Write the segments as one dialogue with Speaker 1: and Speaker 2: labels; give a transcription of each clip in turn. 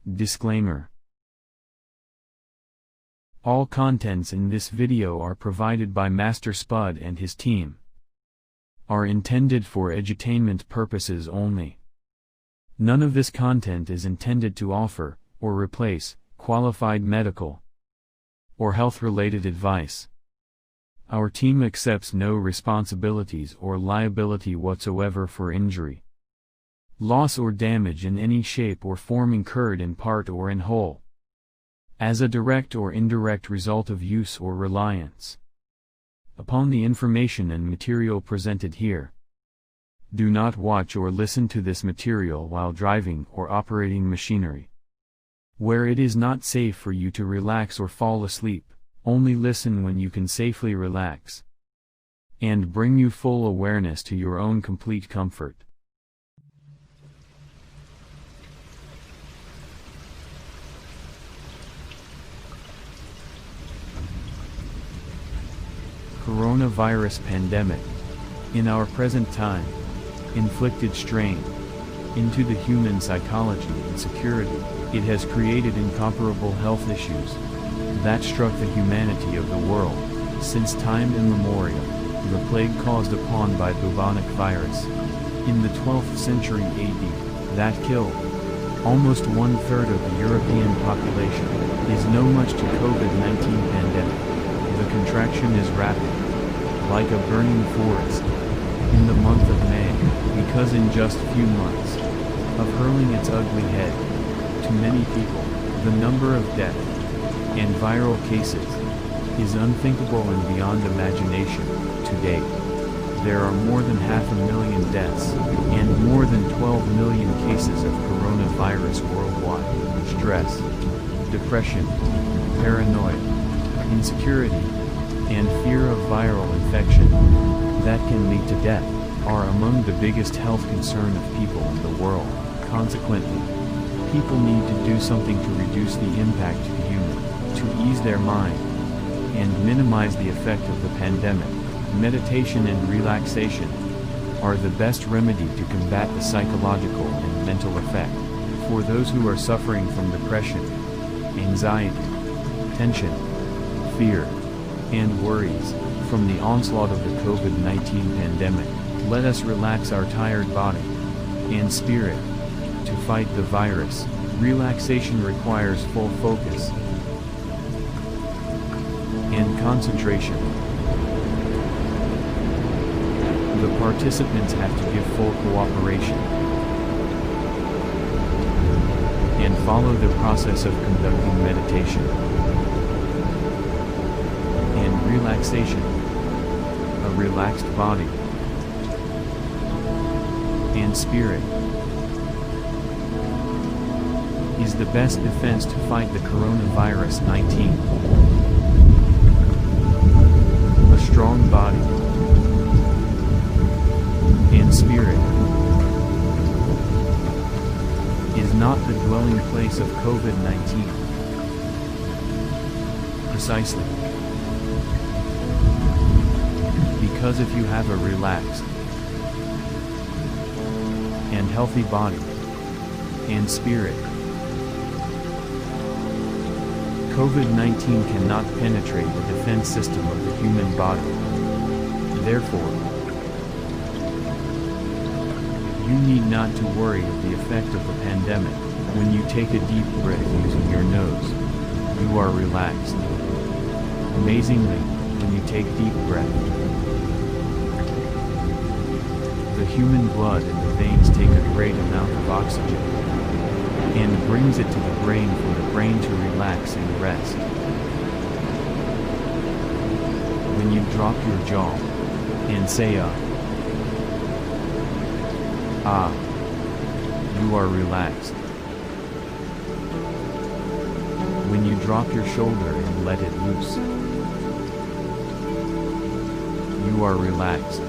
Speaker 1: Disclaimer. All contents in this video are provided by Master Spud and his team. Are intended for edutainment purposes only. None of this content is intended to offer, or replace, qualified medical or health-related advice. Our team accepts no responsibilities or liability whatsoever for injury, loss or damage in any shape or form incurred in part or in whole, as a direct or indirect result of use or reliance upon the information and material presented here. Do not watch or listen to this material while driving or operating machinery, where it is not safe for you to relax or fall asleep. Only listen when you can safely relax and bring you full awareness to your own complete comfort. Coronavirus pandemic. In our present time, inflicted strain into the human psychology and security. It has created incomparable health issues that struck the humanity of the world since time immemorial. The plague caused upon by bubonic virus in the 12th century AD that killed almost 1/3 of the European population is no much to COVID-19 pandemic. The contraction is rapid, like a burning forest, in the month of May, because in just few months of hurling its ugly head to many people, the number of deaths and viral cases is unthinkable and beyond imagination. To date, there are more than 500,000 deaths and more than 12 million cases of coronavirus worldwide. Stress, depression, paranoia, insecurity, and fear of viral infection that can lead to death are among the biggest health concern of people in the world. Consequently, people need to do something to reduce the impact to the human, to ease their mind, and minimize the effect of the pandemic. Meditation and relaxation are the best remedy to combat the psychological and mental effect for those who are suffering from depression, anxiety, tension, fear, and worries from the onslaught of the COVID-19 pandemic. Let us relax our tired body and spirit to fight the virus. Relaxation requires full focus and concentration. The participants have to give full cooperation and follow the process of conducting meditation and relaxation. A relaxed body and spirit is the best defense to fight the coronavirus 19. A strong body and spirit is not the dwelling place of COVID-19. Precisely. Because if you have a relaxed and healthy body and spirit, COVID-19 cannot penetrate the defense system of the human body. Therefore, you need not to worry of the effect of the pandemic. When you take a deep breath using your nose, you are relaxed. Amazingly, when you take deep breath, the human blood in the veins take a great amount of oxygen and brings it to the brain for the brain to relax and rest. When you drop your jaw and say you are relaxed. When you drop your shoulder and let it loose, you are relaxed.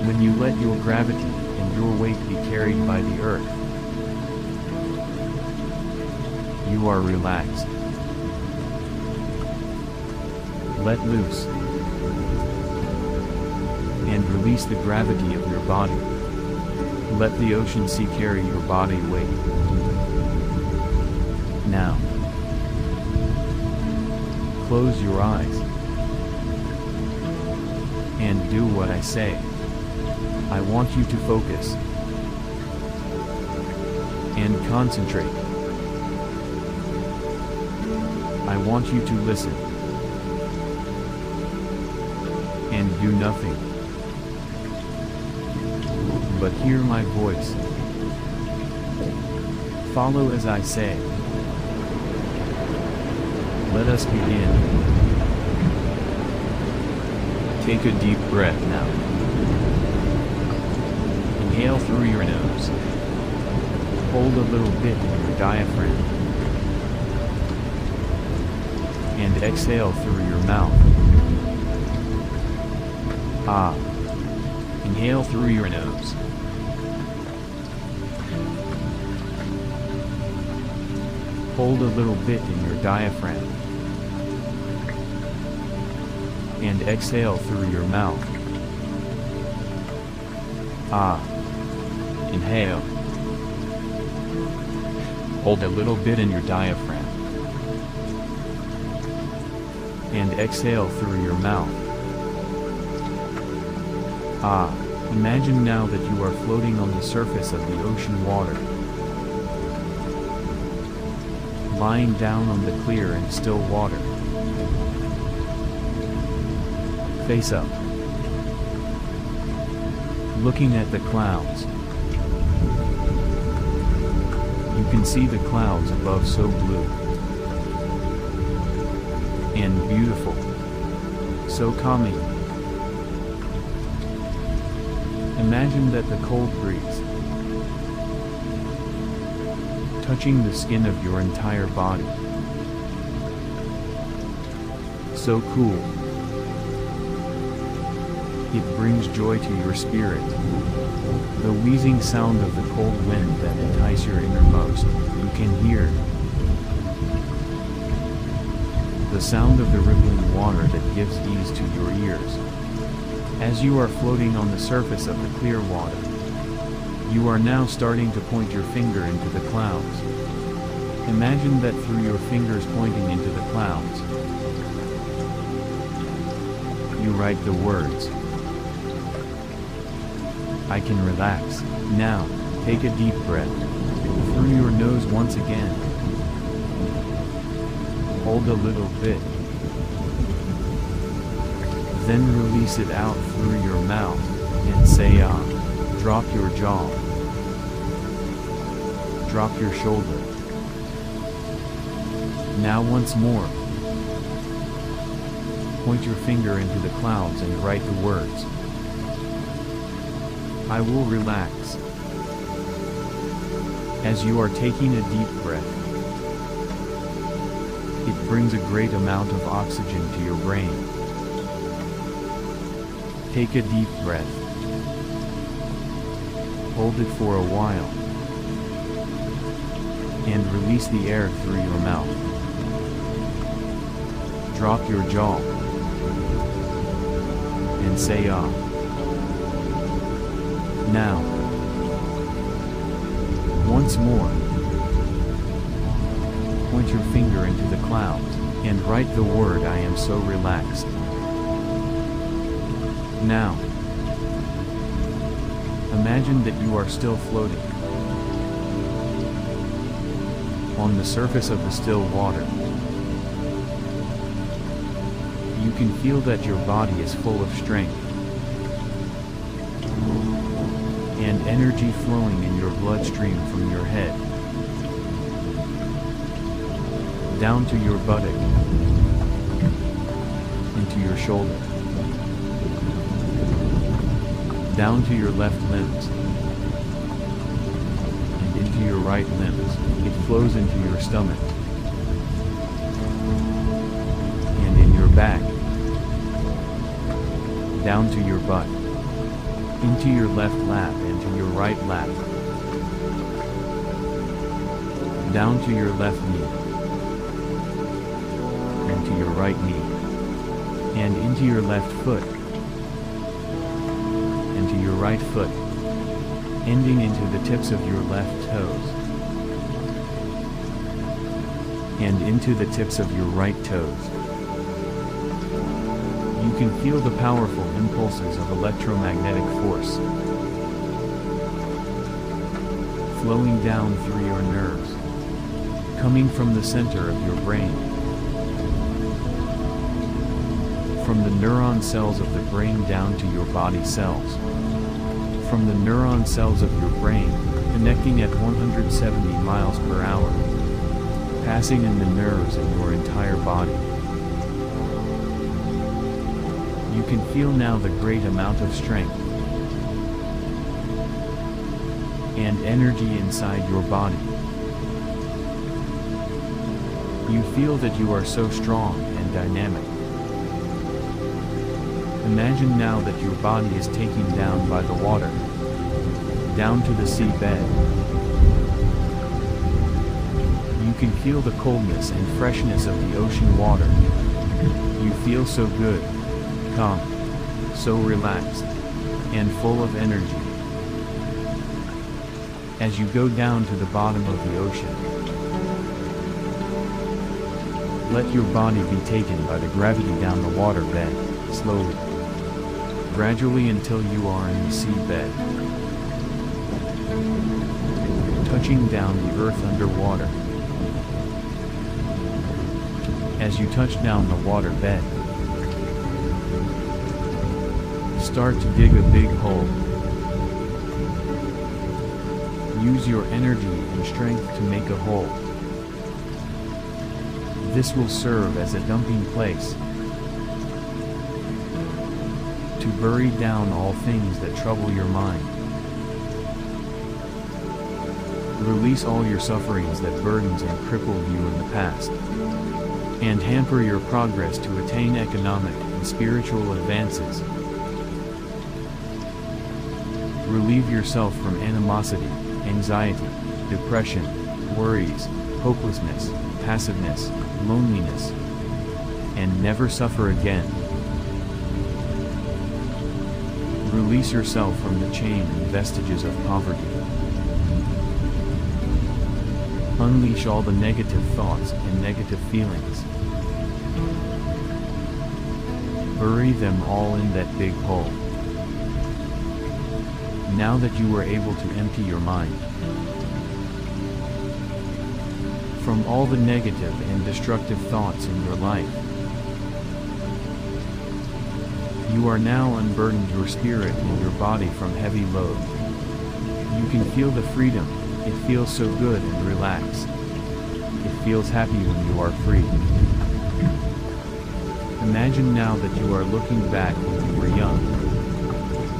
Speaker 1: When you let your gravity and your weight be carried by the earth, you are relaxed. Let loose and release the gravity of your body. Let the ocean sea carry your body weight. Now, close your eyes and do what I say. I want you to focus and concentrate. I want you to listen and do nothing but hear my voice. Follow as I say. Let us begin. Take a deep breath now. Inhale through your nose. Hold a little bit in your diaphragm. And exhale through your mouth. Inhale through your nose. Hold a little bit in your diaphragm. And exhale through your mouth. Inhale. Hold a little bit in your diaphragm. And exhale through your mouth. Imagine now that you are floating on the surface of the ocean water. Lying down on the clear and still water. Face up. Looking at the clouds. You can see the clouds above, so blue and beautiful, so calming. Imagine that the cold breeze touching the skin of your entire body. So cool. It brings joy to your spirit. The wheezing sound of the cold wind that entices your innermost, you can hear. The sound of the rippling water that gives ease to your ears. As you are floating on the surface of the clear water, you are now starting to point your finger into the clouds. Imagine that through your fingers pointing into the clouds, you write the words, I can relax. Now, take a deep breath through your nose once again. Hold a little bit. Then release it out through your mouth and say Drop your jaw. Drop your shoulder. Now once more. Point your finger into the clouds and write the words, I will relax. As you are taking a deep breath, it brings a great amount of oxygen to your brain. Take a deep breath. Hold it for a while. And release the air through your mouth. Drop your jaw. And say Now, once more, point your finger into the clouds, and write the word I am so relaxed. Now, imagine that you are still floating on the surface of the still water. You can feel that your body is full of strength and energy flowing in your bloodstream from your head down to your buttock, into your shoulder, down to your left limbs, and into your right limbs. It flows into your stomach, and in your back, down to your butt, into your left lap and to your right lap, down to your left knee, and to your right knee, and into your left foot, and to your right foot, ending into the tips of your left toes, and into the tips of your right toes. You can feel the powerful impulses of electromagnetic force flowing down through your nerves, coming from the center of your brain, from the neuron cells of the brain down to your body cells, from the neuron cells of your brain, connecting at 170 miles per hour, passing in the nerves in your entire body. You can feel now the great amount of strength and energy inside your body. You feel that you are so strong and dynamic. Imagine now that your body is taken down by the water, down to the seabed. You can feel the coldness and freshness of the ocean water. You feel so good, calm, so relaxed, and full of energy. As you go down to the bottom of the ocean, let your body be taken by the gravity down the water bed, slowly, gradually until you are in the seabed, touching down the earth underwater. As you touch down the water bed, start to dig a big hole. Use your energy and strength to make a hole. This will serve as a dumping place to bury down all things that trouble your mind. Release all your sufferings that burdens and crippled you in the past, and hamper your progress to attain economic and spiritual advances. Relieve yourself from animosity, anxiety, depression, worries, hopelessness, passiveness, loneliness, and never suffer again. Release yourself from the chain and vestiges of poverty. Unleash all the negative thoughts and negative feelings. Bury them all in that big hole. Now that you are able to empty your mind from all the negative and destructive thoughts in your life, you are now unburdened your spirit and your body from heavy load. You can feel the freedom. It feels so good and relaxed. It feels happy when you are free. Imagine now that you are looking back when you were young,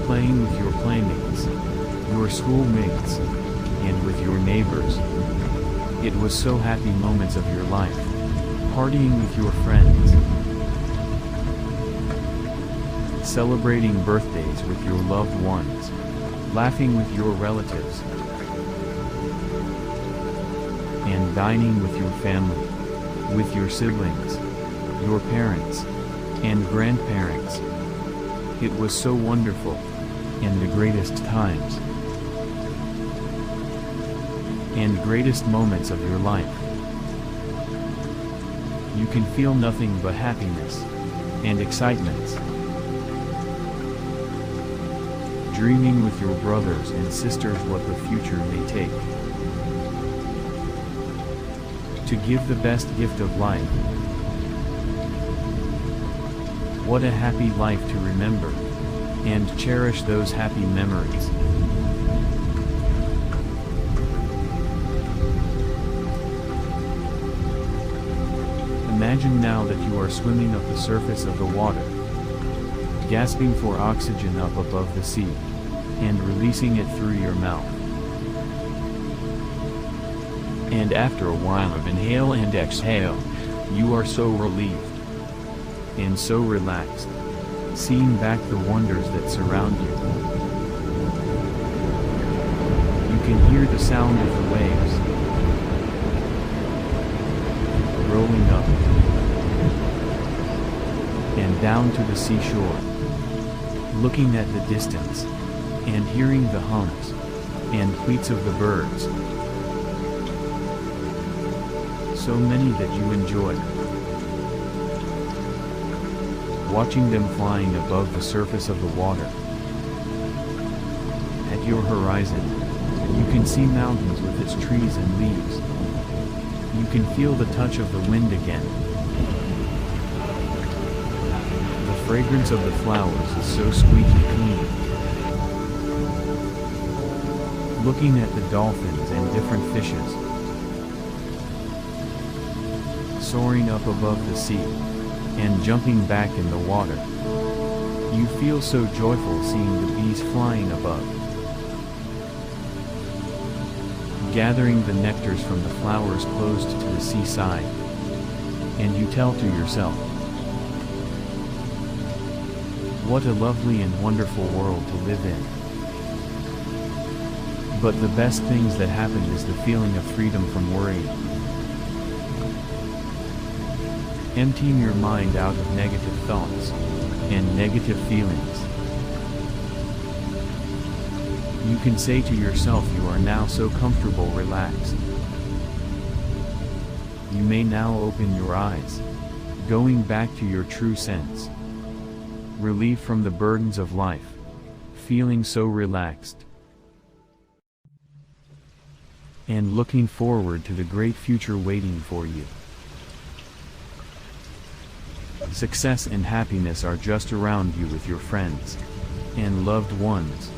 Speaker 1: playing with your playmates, your schoolmates, and with your neighbors. It was so happy moments of your life, partying with your friends, celebrating birthdays with your loved ones, laughing with your relatives, and dining with your family, with your siblings, your parents, and grandparents. It was so wonderful, and the greatest times, and greatest moments of your life. You can feel nothing but happiness, and excitement. Dreaming with your brothers and sisters what the future may take. To give the best gift of life. What a happy life to remember, and cherish those happy memories. Imagine now that you are swimming up the surface of the water, gasping for oxygen up above the sea, and releasing it through your mouth. And after a while of inhale and exhale, you are so relieved and so relaxed, seeing back the wonders that surround you. You can hear the sound of the waves rolling up and down to the seashore, looking at the distance and hearing the hums and tweets of the birds. So many that you enjoy. Watching them flying above the surface of the water. At your horizon, you can see mountains with its trees and leaves. You can feel the touch of the wind again. The fragrance of the flowers is so squeaky clean. Looking at the dolphins and different fishes. Soaring up above the sea, and jumping back in the water. You feel so joyful seeing the bees flying above. Gathering the nectars from the flowers close to the seaside. And you tell to yourself, what a lovely and wonderful world to live in. But the best things that happen is the feeling of freedom from worrying. Emptying your mind out of negative thoughts and negative feelings. You can say to yourself you are now so comfortable, relaxed. You may now open your eyes, going back to your true sense. Relieved from the burdens of life, feeling so relaxed. And looking forward to the great future waiting for you. Success and happiness are just around you with your friends and loved ones.